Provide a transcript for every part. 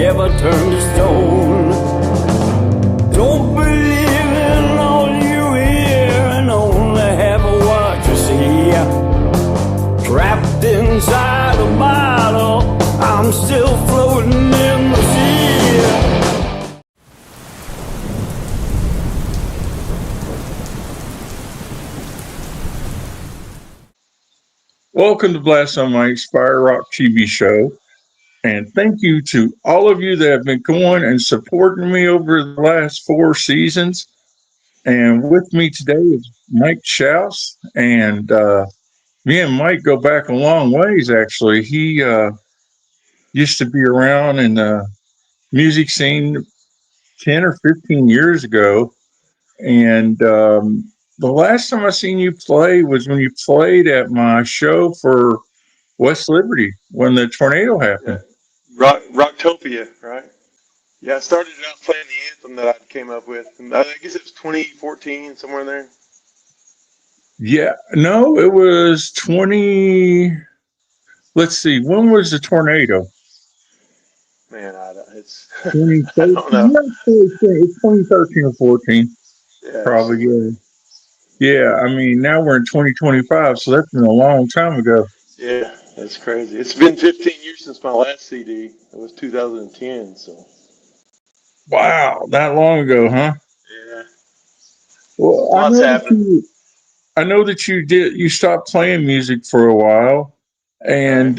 never turn to stone. Don't believe in all you hear and only have what you see. Trapped inside a bottle, I'm still floating in the sea. Welcome to Blastzonemike Fire Rock TV show, and thank you to all of you that have been going and supporting me over the last 4 seasons. And with me today is Mike Shouse, and me and Mike go back a long ways. Actually, he used to be around in the music scene 10 or 15 years ago, and the last time I seen you play was when you played at my show for West Liberty when the tornado Yeah, happened. Rocktopia, right? Yeah, I started out playing the anthem that I came up with. And I guess it was 2014, somewhere in there. Yeah, no, it was 20. Let's see, when was the tornado? Man, it's I 2013. don't know. Yeah, it's 2013 or 14, Yeah, probably. somewhere. Yeah. Yeah, I mean, now we're in 2025, so that's been a long time ago. Yeah, that's crazy. It's been 15 years since my last CD. It was 2010, so Wow, that long ago, huh? yeah, Well, lots happened. I know that you stopped playing music for a while, Right, and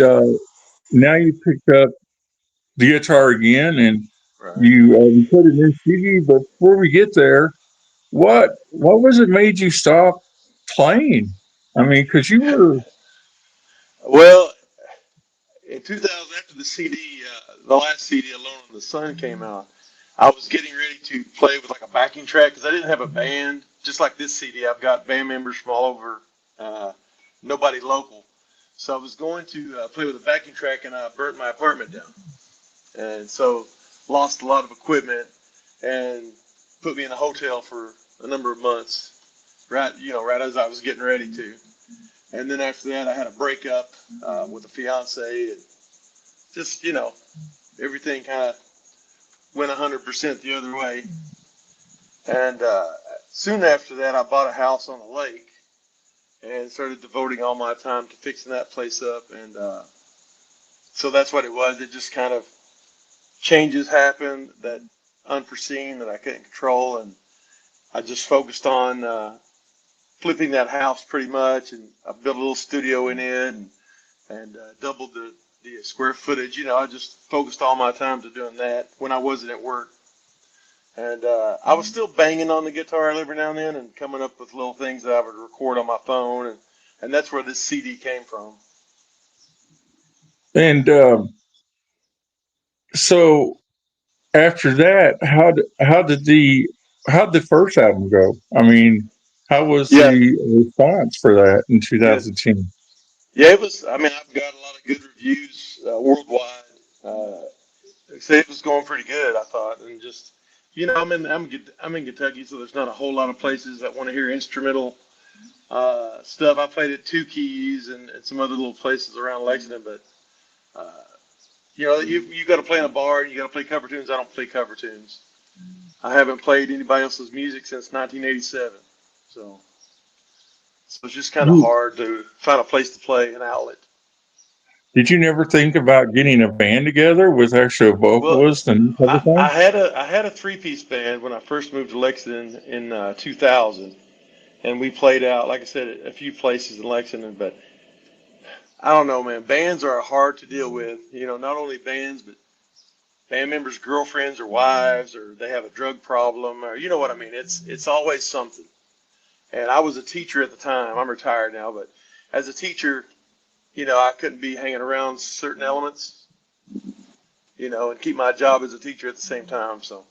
now you picked up the guitar again, and right. you put it in CD. But before we get there, what was it made you stop playing? I mean, because you were Well, in 2000, after the CD, the last CD, Alone in the Sun, came out, I was getting ready to play with like a backing track because I didn't have a band. Just like this CD, I've got band members from all over, uh, nobody local. So I was going to play with a backing track, and I burnt my apartment down, and so lost a lot of equipment, and put me in a hotel for a number of months. Right as I was getting ready to. And then after that, I had a breakup with a fiance, and just everything kind of went 100% the other way. And soon after that, I bought a house on the lake and started devoting all my time to fixing that place up. And so that's what it was. It just kind of changes happened that unforeseen that I couldn't control, and I just focused on flipping that house pretty much, and I built a little studio in it, and doubled the square footage. I just focused all my time to doing that when I wasn't at work. And I was still banging on the guitar every now and then and coming up with little things that I would record on my phone. And that's where this CD came from. and so after that, how did the first album go? I mean, how was Yeah, the response for that in good. 2010? Yeah, it was. I mean, I've got a lot of good reviews worldwide. Uh, they say it was going pretty good, I thought. And just, I'm in Kentucky, so there's not a whole lot of places that want to hear instrumental stuff. I played at Two Keys and some other little places around Lexington, but uh, you got to play in a bar and you got to play cover tunes. I don't play cover tunes. I haven't played anybody else's music since 1987, so it's just kind of You, hard to find a place to play an outlet. did you never think about getting a band together with actual Well, vocalists and I, everything? I had a three-piece band when I first moved to Lexington in 2000, and we played out, like I said, a few places in Lexington. But I don't know, man. Bands are hard to deal with. Not only bands, but band members' girlfriends or wives, or they have a drug problem, or you know what I mean. It's always something. And I was a teacher at the time. I'm retired now, but as a teacher, I couldn't be hanging around certain elements, and keep my job as a teacher at the same time. So,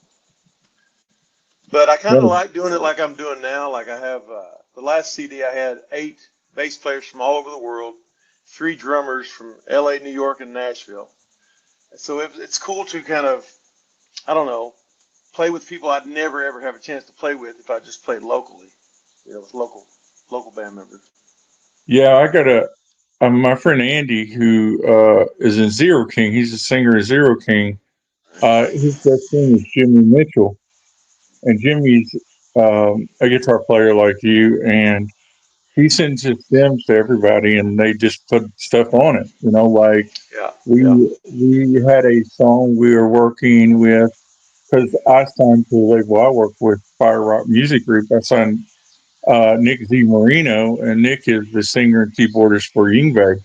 but I kind of No. like doing it like I'm doing now. Like I have the last CD, I had 8 bass players from all over the world, 3 drummers from L.A., New York, and Nashville. So it's cool to kind of, I don't know, play with people I'd never ever have a chance to play with if I just played locally, with local band members. Yeah, I got my friend Andy who is in Zero King. He's a singer in Zero King, His best friend is Jimmy Mitchell, and Jimmy's a guitar player like you, and he sends his stems to everybody, and they just put stuff on it. Like Yeah, yeah, we had a song we were working with because I signed to the label I work with, Fire Rock Music Group. I signed Nick Z Marino, and Nick is the singer and keyboardist for Yngwie.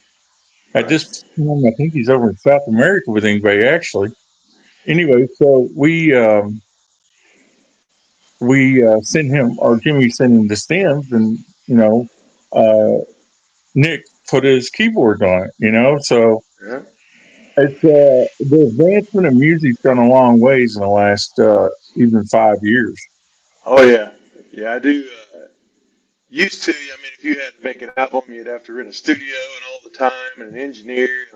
At right. this time, I think he's over in South America with Yngwie, actually. Anyway, so we sent him, or Jimmy sent him the stems, and uh, Nick put his keyboards on it. So Yeah. it's the advancement of music's gone a long ways in the last even 5 years. Oh yeah, yeah. I do. Used to, I mean, if you had to make an album, you'd have to rent a studio and all the time and an engineer.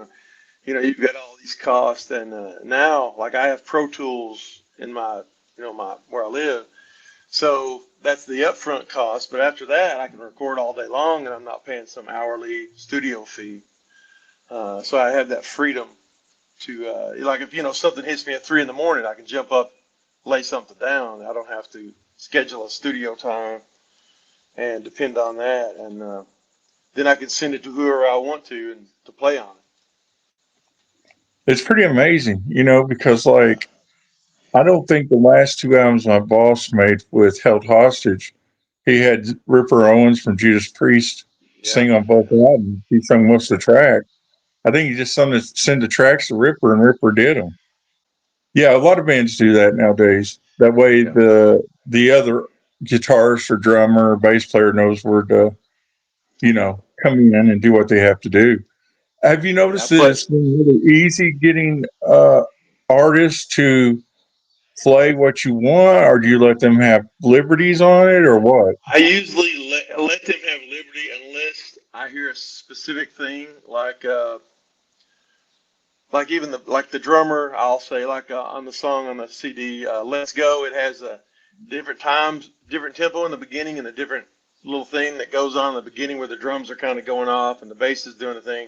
You've got all these costs. And now, like I have Pro Tools in my, my where I live. So that's the upfront cost. But after that, I can record all day long, and I'm not paying some hourly studio fee. So I have that freedom to, like, if something hits me at 3 in the morning, I can jump up, lay something down. I don't have to schedule a studio time and depend on that. And then I can send it to whoever I want to and to play on It's pretty amazing, because it. Yeah, like I don't think the last two albums my boss made with Held Hostage, he had Ripper Owens from Judas Priest yeah, sing on both albums. He sung most of the tracks. I think he just sent the tracks to Ripper, and Ripper did them. Yeah, a lot of bands do that nowadays. That way, yeah. the other guitarist or drummer or bass player knows where to, come in and do what they have to do. Have you Yeah, I noticed that play. it's been really easy getting artists to play what you want, or do you let them have liberties on it, or what? I usually let them have liberty unless I hear a specific thing, like even the drummer. I'll say like on the song on the CD, "Let's Go." It has a different times, different tempo in the beginning, and a different little thing that goes on in the beginning where the drums are kind of going off and the bass is doing a thing.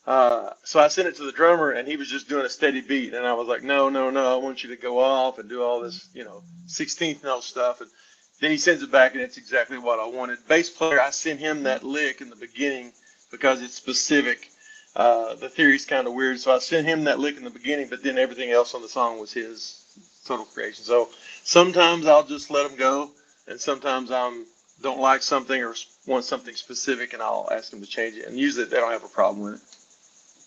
So I sent it to the drummer, and he was just doing a steady beat, and I was like, no, no, no, I want you to go off and do all this, 16th note stuff. And then he sends it back, and it's exactly what I wanted. Bass player, I sent him that lick in the beginning because it's specific. The theory's kind of weird, so I sent him that lick in the beginning, but then everything else on the song was his total creation. So sometimes I'll just let him go, and sometimes I don't like something or want something specific, and I'll ask him to change it. And usually they don't have a problem with it.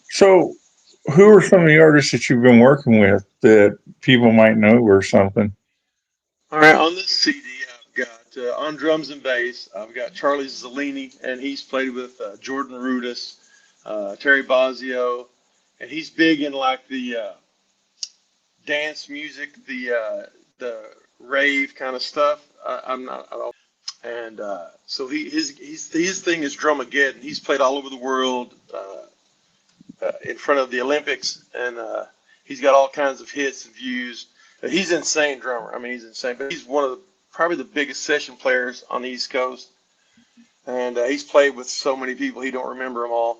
So, who are some of the artists that you've been working with that people might know or something? All right, on this CD, I've got on drums and bass, I've got Charlie Zellini, and he's played with Jordan Rudess, Terry Bozzio, and he's big in like the dance music, the rave kind of stuff. I'm not, I don't, and so his thing is Drumageddon. He's played all over the world in front of the Olympics, and he's got all kinds of hits and views. He's an insane drummer. I mean, he's insane, but he's one of probably the biggest session players on the East Coast, and he's played with so many people he don't remember them all.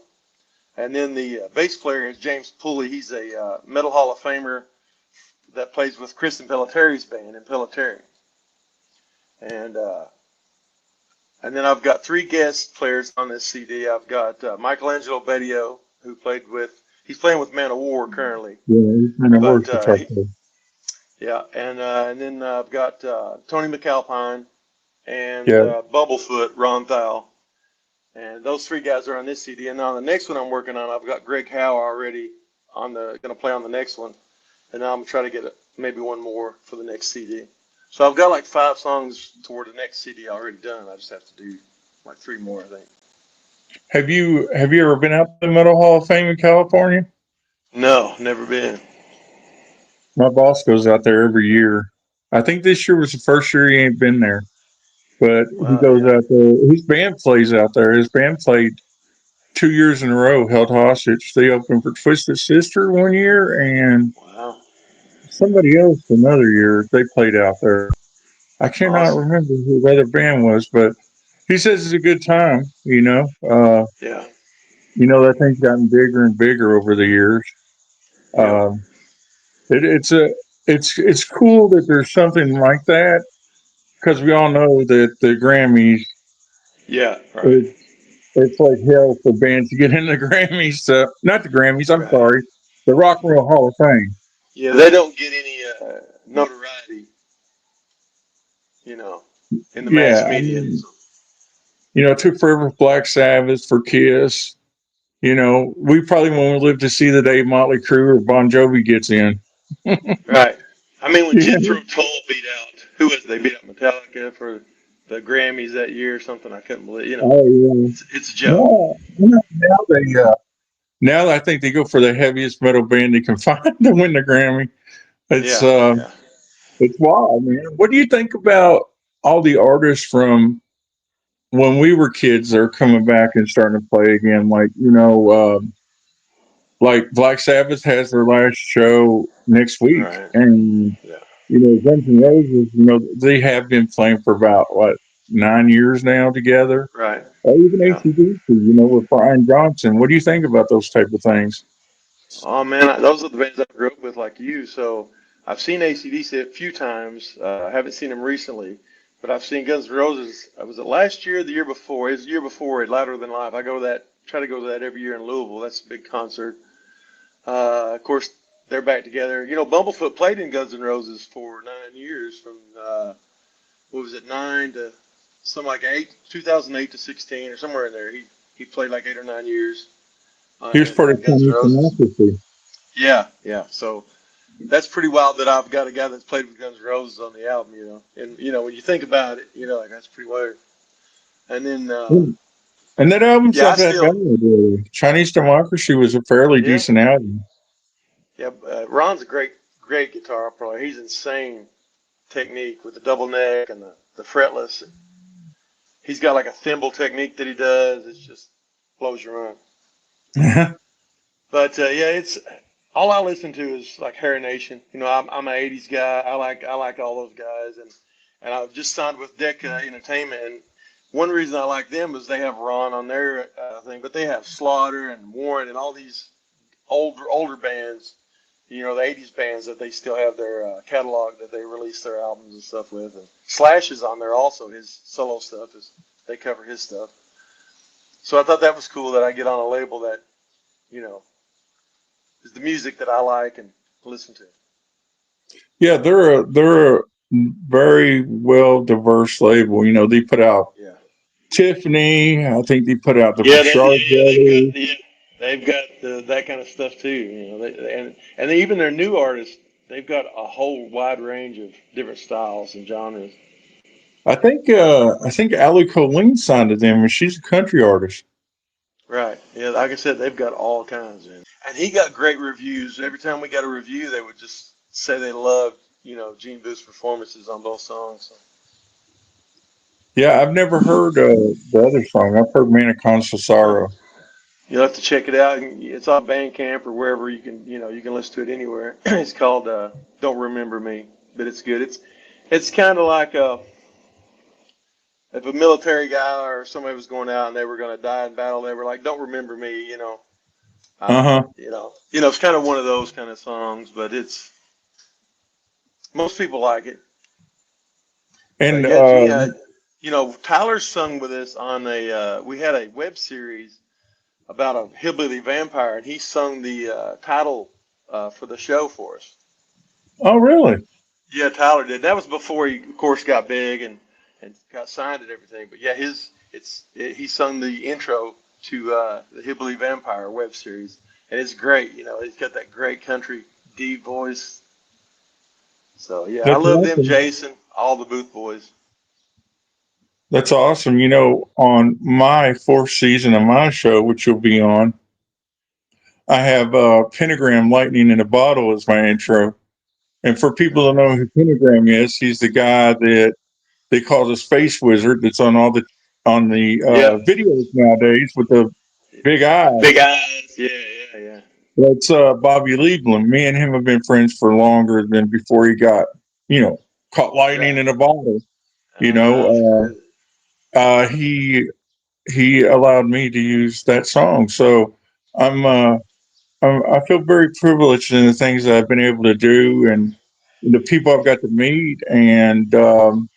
And then the bass player is James Pulley. He's a Metal Hall of Famer that plays with Kristen Pelletteri's band in Pelleteri. And and then I've got three guest players on this CD. I've got Michelangelo Bedio, who played with. He's playing with Man of War currently, Yeah, he's been a but worse guitar player. yeah. And then I've got Tony McAlpine and Yeah. Bubblefoot Ron Thal. And those three guys are on this CD. And on the next one I'm working on, I've got Greg Howe already going to play on the next one. And now I'm trying to get maybe one more for the next CD. So I've got like 5 songs toward the next CD already done. I just have to do like 3 more, I think. Have you ever been out to the Metal Hall of Fame in California? No, never been. My boss goes out there every year. I think this year was the first year he ain't been there, but he Wow, goes yeah. out there. His band plays out there. His band played 2 years in a row, Held Hostage. They opened for Twisted Sister one year, and Wow. somebody else another year. They played out there. I cannot Awesome. remember who the other band was, but he says it's a good time. Yeah. That thing's gotten bigger and bigger over the years. Yep. Um, it's a it's cool that there's something like that because we all know that the Grammys Yeah, right, it, it's like hell for bands to get in the Grammys. Not the Grammys. I'm right. sorry, the Rock and Roll Hall of Fame. Yeah, they don't get any notoriety, you know, in the mass Yeah, I media. mean, So, it took forever for Black Sabbath, for Kiss. We probably won't live to see the day Motley Crue or Bon Jovi gets in. right. I mean, when Yeah. Jethro Tull beat out, who was it? They beat out Metallica for the Grammys that year or something. I couldn't believe. Oh yeah. It's a joke. No, now they now I think they go for the heaviest metal band they can find to win the Grammy. It's Yeah, uh yeah. it's wild, man. What do you think about all the artists from when we were kids that are coming back and starting to play again? Like Black Sabbath has their last show next week, Right. and Yeah. Guns N' Roses, they have been playing for about what 9 years now together. Right. Or even Yeah. AC/DC, with Brian Johnson. What do you think about those type of things? Oh man, those are the bands I grew up with, like you. So I've seen ACDC a few times. I haven't seen them recently, but I've seen Guns N' Roses. Was it last year or the year before? It was the year before at Louder Than Live. I go to that, try to go to that every year in Louisville. That's a big concert. Of course, they're back together. Bumblefoot played in Guns N' Roses for 9 years, from what was it, 9 to something like 2008 to 16 or somewhere in there. He played like 8 or 9 years He was in part of Guns N' Chinese Roses. Democracy. Yeah, yeah. So that's pretty wild that I've got a guy that's played with Guns N' Roses on the album. And when you think about it, like that's pretty weird. And then And that album's yeah, I not that bad. still Chinese Democracy was a fairly yeah, decent album. yeah. Ron's a great guitar player. He's insane technique with the double neck and the fretless. He's got like a thimble technique that he does. It's just blows your mind. But yeah, it's all I listen to is like Hair Nation. I'm an '80s guy. I like all those guys, and I've just signed with Decca Entertainment. And one reason I like them is they have Ron on their thing, but they have Slaughter and Warren and all these older bands. The '80s bands that they still have their catalog that they release their albums and stuff with. And Slash is on there also. His solo stuff is they cover his stuff. So I thought that was cool that I get on a label that you know is the music that I like and listen to. Yeah, they're a very well diverse label. They put out Yeah. Tiffany. I think they put out the Yeah, Bouchard brothers. they've got that kind of stuff too. Even their new artists, they've got a whole wide range of different styles and genres. I think Ali Colleen signed to them, and she's a country artist. Right. Yeah, like I said, they've got all kinds. And he got great reviews. Every time we got a review, they would just say they loved, Gene Booth's performances on both songs. So, Yeah, I've never heard the other song. I've heard "Man of Constant uh, Sorrow." you'll have to check it out. It's on Bandcamp or wherever you can listen to it anywhere. It's called "Don't Remember Me," but it's good. It's kind of like if a military guy or somebody was going out and they were going to die in battle, they were like, "Don't remember me," Uh huh. It's kind of one of those kind of songs, but it's most people like it. But And yeah, gee, Tyler sung with us on we had a web series about a hillbilly vampire, and he sung the title for the show for us. oh, really? Yeah, Tyler did. That was before he, of course, got big and got signed and everything. But yeah, he sung the intro to the Hillbilly Vampire web series, and it's great. He's got that great country deep voice. So yeah, I That's love them, awesome. Jason, all the Booth boys. That's awesome. On my fourth season of my show, which you'll be on, I have Pentagram Lightning in a Bottle as my intro. And for people to know Nice. who Pentagram is, he's the guy that they call the Space Wizard that's on the Yep. videos nowadays with the big eyes. Big eyes. Yeah, yeah, yeah. That's Bobby Lieblum. Me and him have been friends for longer than before he got, you know, caught lightning Right. in a bottle. You That's know, crazy. he allowed me to use that song. So I'm I feel very privileged in the things that I've been able to do and the people I've got to meet. And, I'm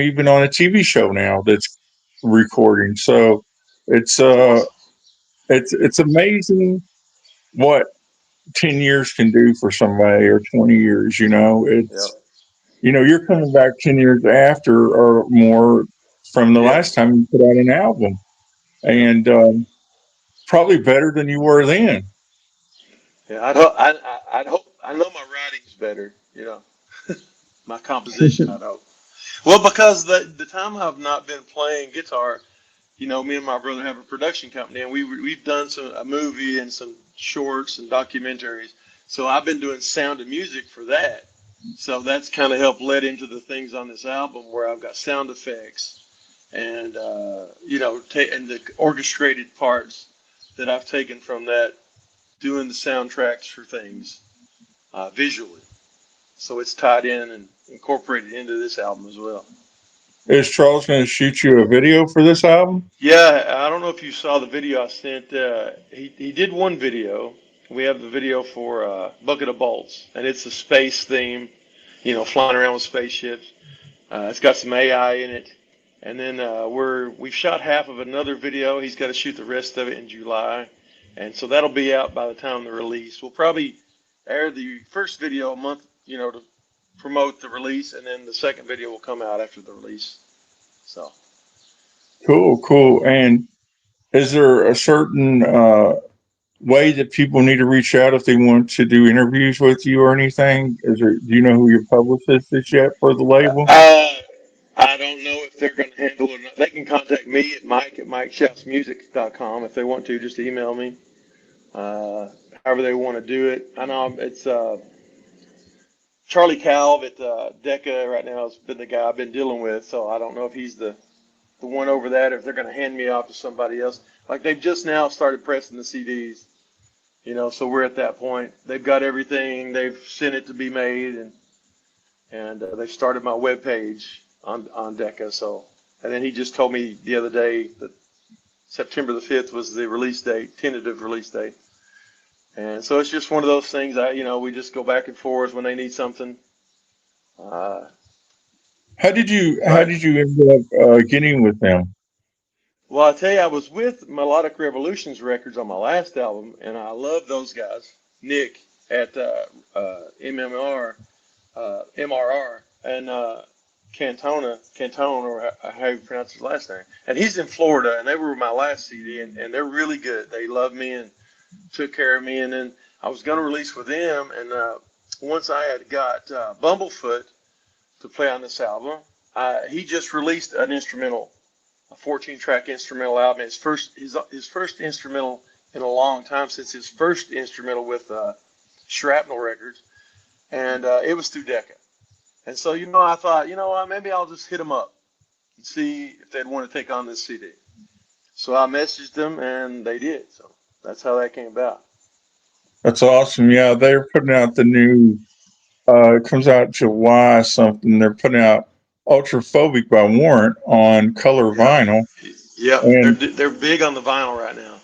even on a TV show now that's recording. So it's, That's uh, awesome. it's amazing what 10 years can do for somebody or 20 years, Yep. you're coming back 10 years after or more from the Yep. last time you put out an album Yep. and, probably better than you were then. Yeah. I'd hope. I know my writing's better. My composition. I'd hope. Well, because the time I've not been playing guitar, me and my brother have a production company, and we've done a movie and some shorts and documentaries. So I've been doing sound and music for that. So that's kind of helped led into the things on this album where I've got sound effects and and the orchestrated parts that I've taken from that, doing the soundtracks for things visually. So it's tied in and incorporated into this album as well. Is Charles going to shoot you a video for this album? Yeah, I don't know if you saw the video I sent. He did one video. We have the video for Bucket of Bolts, and it's a space theme, flying around with spaceships. It's got some AI in it, and then we've shot half of another video. He's got to shoot the rest of it in July, and so that'll be out by the time of the release. We'll probably air the first video a month, to promote the release, and then the second video will come out after the release. So. Cool, cool. And is there a certain way that people need to reach out if they want to do interviews with you or anything? Do you know who your publicist is yet for the label? Uh, I don't know if they're going to handle it or not. They can contact me at mike@mikeshousemusic.com if they want to. Just email me. However they want to do it. I know it's Charlie Calv at Decca right now has been the guy I've been dealing with, so I don't know if he's the one over that, or if they're going to hand me off to somebody else. Like they've just now started pressing the CDs, so we're at that point. They've got everything. They've sent it to be made, and they've started my web page on Decca. So, and then he just told me the other day that September the 5th was the release date, tentative release date. And so it's just one of those things. We just go back and forth when they need something. Uh, How but did you end up getting with them? well, I tell you, I was with Melodic Revolutions Records on my last album, and I love those guys. Nick at MRR, and Cantone, or how you pronounce his last name. And he's in Florida, and they were my last CD, and they're really good. They love me and took care of me. And then I was going to release with them, and once I had got Bumblefoot to play on this album, he just released an instrumental, a 14-track instrumental album. His first instrumental in a long time, since his first instrumental with Shrapnel Records, and it was through Decca. And so, I thought, maybe I'll just hit them up and see if they'd want to take on this CD. So I messaged them, and they did. So that's how that came about. That's awesome. Yeah, they're putting out the new. It comes out July something. They're putting out Ultraphobic by Warrant on color Yeah, vinyl, yeah, they're and they're big on the vinyl right now.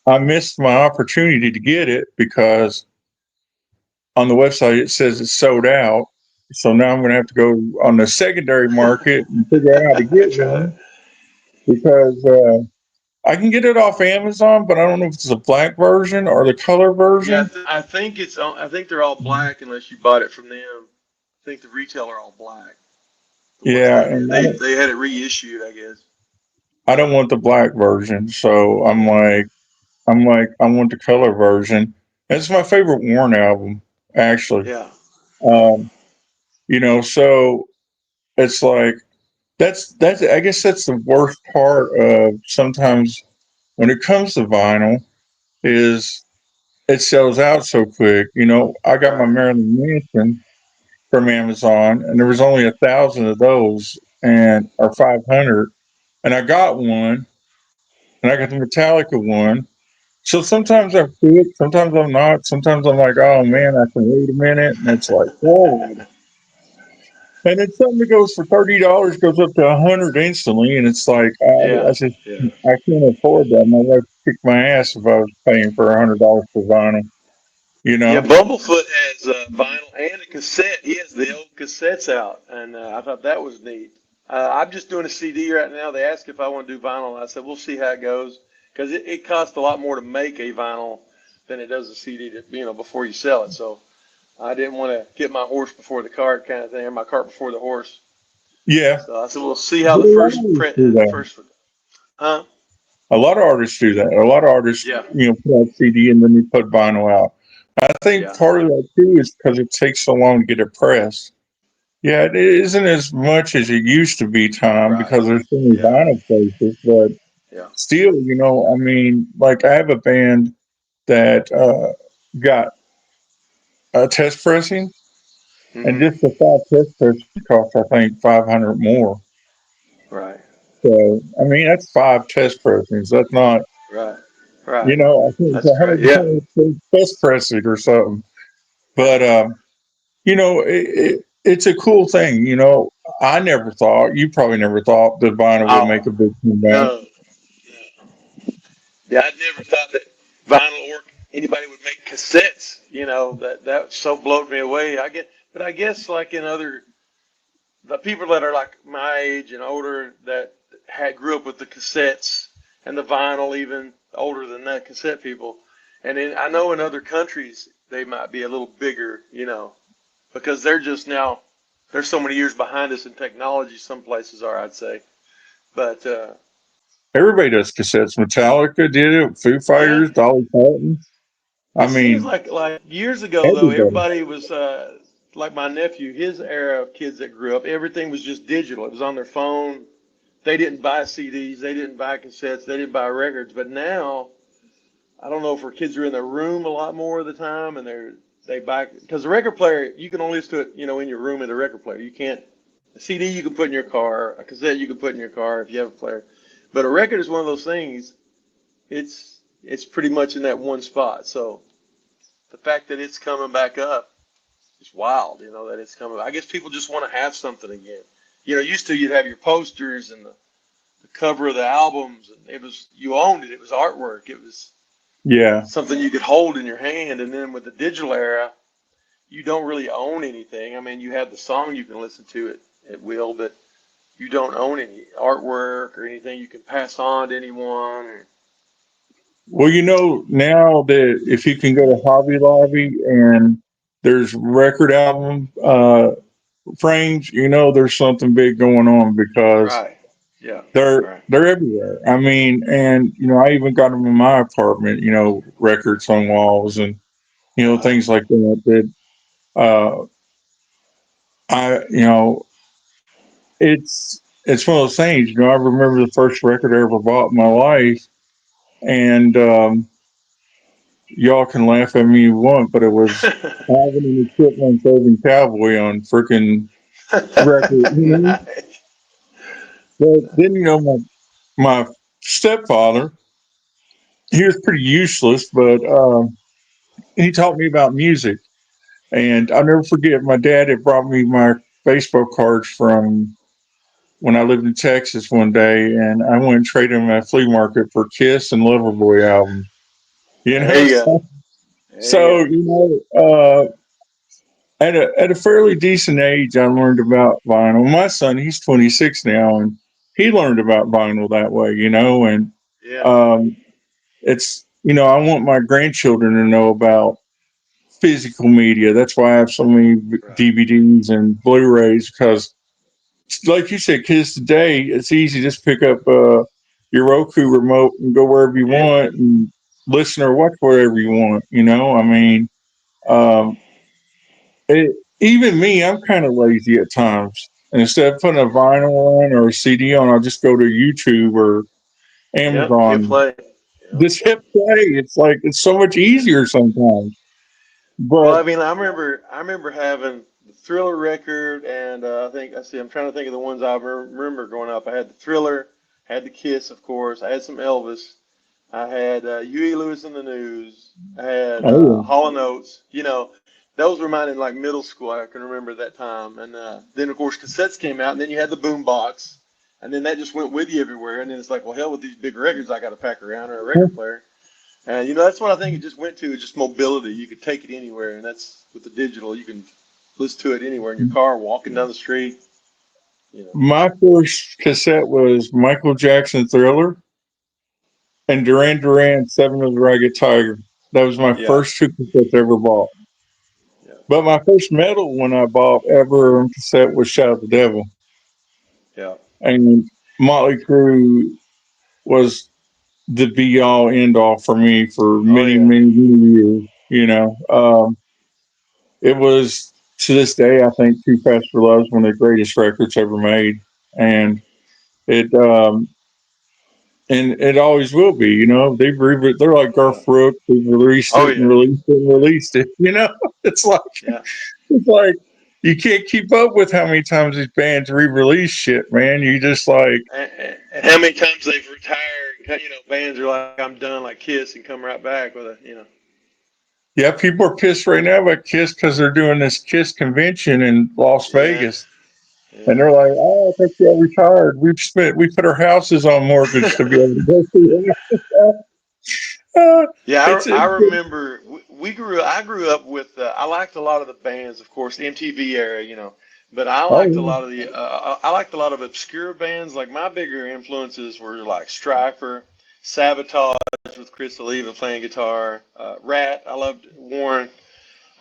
I missed my opportunity to get it because on the website it says it's sold out. So now I'm going to have to go on the secondary market and figure out how to get Try it. one because I can get it off Amazon, but I don't know if it's a black version or the color Yeah, version. I think they're all black unless you bought it from them. I think the retailer all black. The ones Yeah, they did, and they had it reissued, I guess. I don't want the black version. So Yeah, I want the color version. It's my favorite Warren album, actually. yeah, Um, so it's like that's I guess that's the worst part of sometimes when it comes to vinyl is it sells out so quick. I got my right. Maryland Mansion from Amazon, and there was only 1,000 of those, and or 500, and I got one, and I got the Metallica one. So sometimes I'm fit, sometimes I'm not. Sometimes I'm like, oh Yeah. man, I can wait a minute, and it's like, whoa. And then something that goes for $30 goes up to 100 instantly, and it's like, Yeah, I just yeah, I can't afford that. My wife kick my ass if I was paying for $100 for vinyl. You Yeah, know? Bumblefoot has vinyl and a cassette. He has the old cassettes out, and I thought that was neat. I'm just doing a CD right now. They asked if I want to do vinyl. I said we'll see how it goes because it costs a lot more to make a vinyl than it does a CD to, before you sell it. So I didn't want to get my horse before the cart kind of thing, or my cart before the horse. Yeah. So I said we'll see how But the a lot of first artists print, do the that. first, huh? A lot of artists do that. A lot of artists, Yeah, put out CD and then they put vinyl out. I think yeah, part of that too is because it takes so long to get it pressed. Yeah, it isn't as much as it used to be, Tom, right. because there's so many Yeah, vinyl places. But yeah. still, I mean, like I have a band that got a test pressing, and Hmm. just the five test pressings cost, I think, 500 more. Right, So, I mean, that's five test pressings. That's not, right, right. I think it's That's great. Yeah, 120 test pressing or something. yeah. But it's a cool thing. I never thought, you probably never thought that vinyl would make Oh, a big comeback. no. Yeah, I'd never thought that vinyl or anybody would make cassettes. That so blowed me away. But I guess like in other the people that are like my age and older that had grew up with the cassettes and the vinyl, even older than that, cassette people. And I know in other countries they might be a little bigger, because they're just now they're so many years behind us in technology. Some places are, I'd say, but Everybody does cassettes. Metallica did it, Foo yeah. Fighters, Dolly Parton. I It seems mean, like years ago though, everybody. everybody was like my nephew, his era of kids that grew up, everything was just digital. It was on their phone. They didn't buy CDs, they didn't buy cassettes, they didn't buy records. But now, I don't know if our kids are in their room a lot more of the time, and they buy because the record player you can only listen to it, in your room in the record player. You can't a CD you can put in your car, a cassette you can put in your car if you have a player. But a record is one of those things. It's pretty much in that one spot. So the fact that it's coming back up is wild, that it's coming. I guess people just want to have something again. Used to you'd have your posters and the cover of the albums, and you owned it. It was artwork. It was Yeah. something you could hold in your hand. And then with the digital era, you don't really own anything. I mean, you have the song you can listen to it at will, but you don't own any artwork or anything you can pass on to anyone. Well, now that if you can go to Hobby Lobby and there's record album frames, there's something big going on because Right. Yeah. they're Right. they're everywhere. I mean, and I even got them in my apartment. Records on walls and Uh-huh. things like that. Uh, I it's one of those things. I remember the first record I ever bought in my life, and y'all can laugh at me if you want, but it was Alvin and the Chipmunks Urban Cowboy on freaking record. Nice. But then my stepfather, he was pretty useless, but he taught me about music. And I'll never forget, my dad had brought me my baseball cards from when I lived in Texas one day, and I went and traded them at a flea market for Kiss and Loverboy albums. There you go. So, There you so go. at a fairly decent age, I learned about vinyl. My son, he's 26 now, and he learned about vinyl that way, and Yeah. um, it's, I want my grandchildren to know about physical media. That's why I have so many Right. DVDs and Blu-rays because, like you said, kids today, it's easy to just pick up your Roku remote and go wherever you Yeah. want and listen or watch wherever you want. I mean, um, even me, I'm kind of lazy at times. And instead of putting a vinyl on or a CD on, I'll just go to YouTube or Yep. Hit Amazon. play. Yep. Just hit play. It's like it's so much Yeah. easier sometimes. Well, But I mean, I remember having the Thriller record, and I'm trying to think of the ones I remember growing up. I had the Thriller, had the Kiss, of course. I had some Elvis. I had Huey Lewis and the News. I had oh Hall and Oates. Those were mine in like middle school. I can remember that time. And then of course cassettes came out, and then you had the boom box. and then that just went with you everywhere. And then it's like, well, hell with these big records I got to pack around or a record player. And that's what I think it just went to, is just mobility. You could take it anywhere, and that's with the digital. You can listen to it anywhere in your car, walking down the street. My first cassette was Michael Jackson Thriller and Duran Duran Seven of the Ragged Tiger. That was my Yeah, first two cassettes I ever bought. yeah, But my first metal one I bought ever on cassette was Shout at the Devil. yeah. And Motley Crue was the be all end all for me for Oh many, yeah, many, many years. It was, to this day, I think Too Fast for Love is one of the greatest records ever made. And it, and it always will be. They're like yeah. Garth Brooks. They've released Oh it and yeah, released it and released it. It's like yeah. it's like you can't keep up with how many times these bands re-release shit, man. You just like, And how many times they've retired? Bands are like, I'm done, like Kiss, and come right back with a. yeah, people are pissed right now about Kiss because they're doing this Kiss convention in Las Yeah, Vegas, and yeah. they're like, "Oh, I think you're retired. We put our houses on mortgage to be able to go see it." Yeah, It's I remember I grew up with I liked a lot of the bands, of course, the MTV era, but I liked a oh lot of I liked a lot of obscure bands. Like my bigger influences were like Stryper, Sabotage with Chris Oliva playing guitar, Rat. I loved Warren.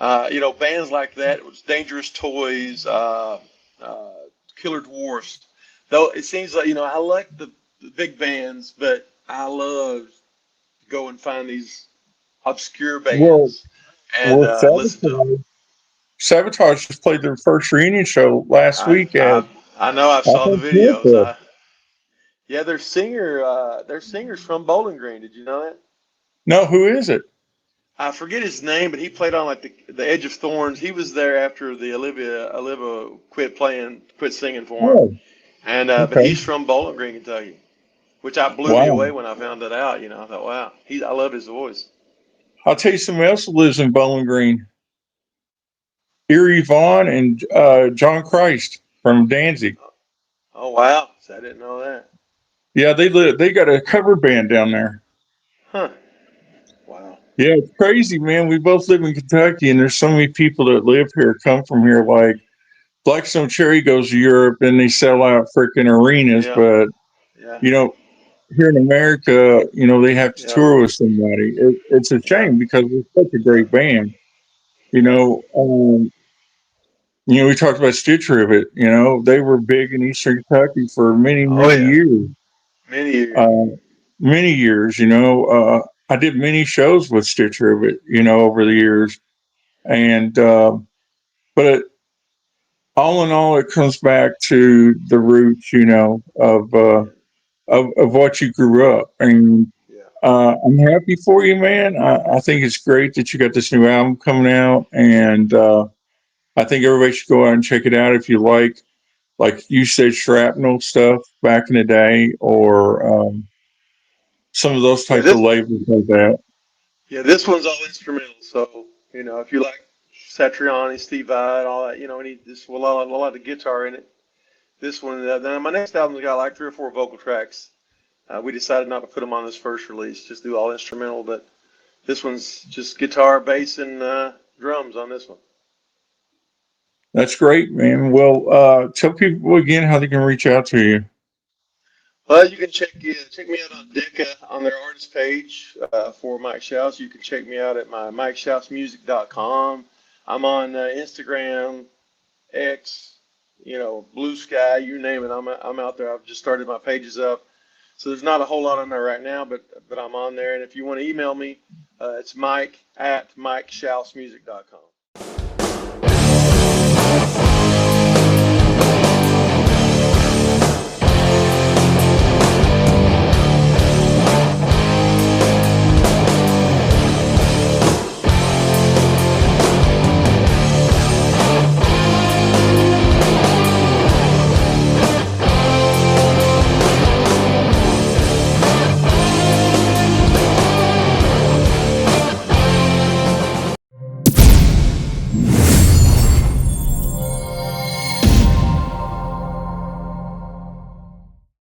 Bands like that. It was Dangerous Toys, uh, Killer Dwarfs. Though it seems like I like the big bands, but I love go and find these obscure well, bands and well, listen to them. Sabotage just played their first reunion show last I week at I I know I I saw the think videos. Tampa. Yeah, their singer's from Bowling Green. Did you know that? No, who is it? I forget his name, but he played on like the Edge of Thorns. He was there after the Olivia quit singing for him. Oh, And but okay. he's from Bowling Green, Kentucky, which I blew me Wow. away when I found that out. I thought, wow, I love his voice. I'll tell you somebody else who lives in Bowling Green. Erie Vaughn and John Christ from Danzig. Oh wow, so I didn't know that. Yeah, they live. They got a cover band down there. Huh. Wow. Yeah, it's crazy, man. We both live in Kentucky, and there's so many people that live here, come from here. Like Blackstone Cherry goes to Europe, and they sell out freaking arenas. Yeah. But Yeah. you know, here in America, they have to Yeah. tour with somebody. It's a Yeah. shame because it's such a Yeah. great band. You Yeah. know, we talked about Stitch Rivet. They were big in Eastern Kentucky for many, Oh many yeah. years. Many years. Uh, Many years. I did many shows with Stitch Rivet. Over the years, and but all in all, it comes back to the roots. Yeah. Of what you grew up, and Yeah. I'm happy for you, man. I think it's great that you got this new album coming out, and I think everybody should go out and check it out if you like you said, shrapnel stuff back in the day, or some of those Yeah. type of labels like that. This one's all instrumental. So if you like Satriani, Steve Vai, and all that, any just a lot of guitar in it. This one, then my next album's got like 3 or 4 vocal tracks. We decided not to put them on this first release, just do all instrumental. But this one's just guitar, bass, and drums on this one. That's great, man. Well, tell people again how they can reach out to you. Well, you can check me out on Decca on their artist page for Mike Shouse. You can check me out at my MikeShouseMusic.com. I'm on Instagram, X, Blue Sky, you name it. I'm out there. I've just started my pages up, so there's not a whole lot on there right now, but I'm on there. And if you want to email me, it's Mike at MikeShouseMusic.com.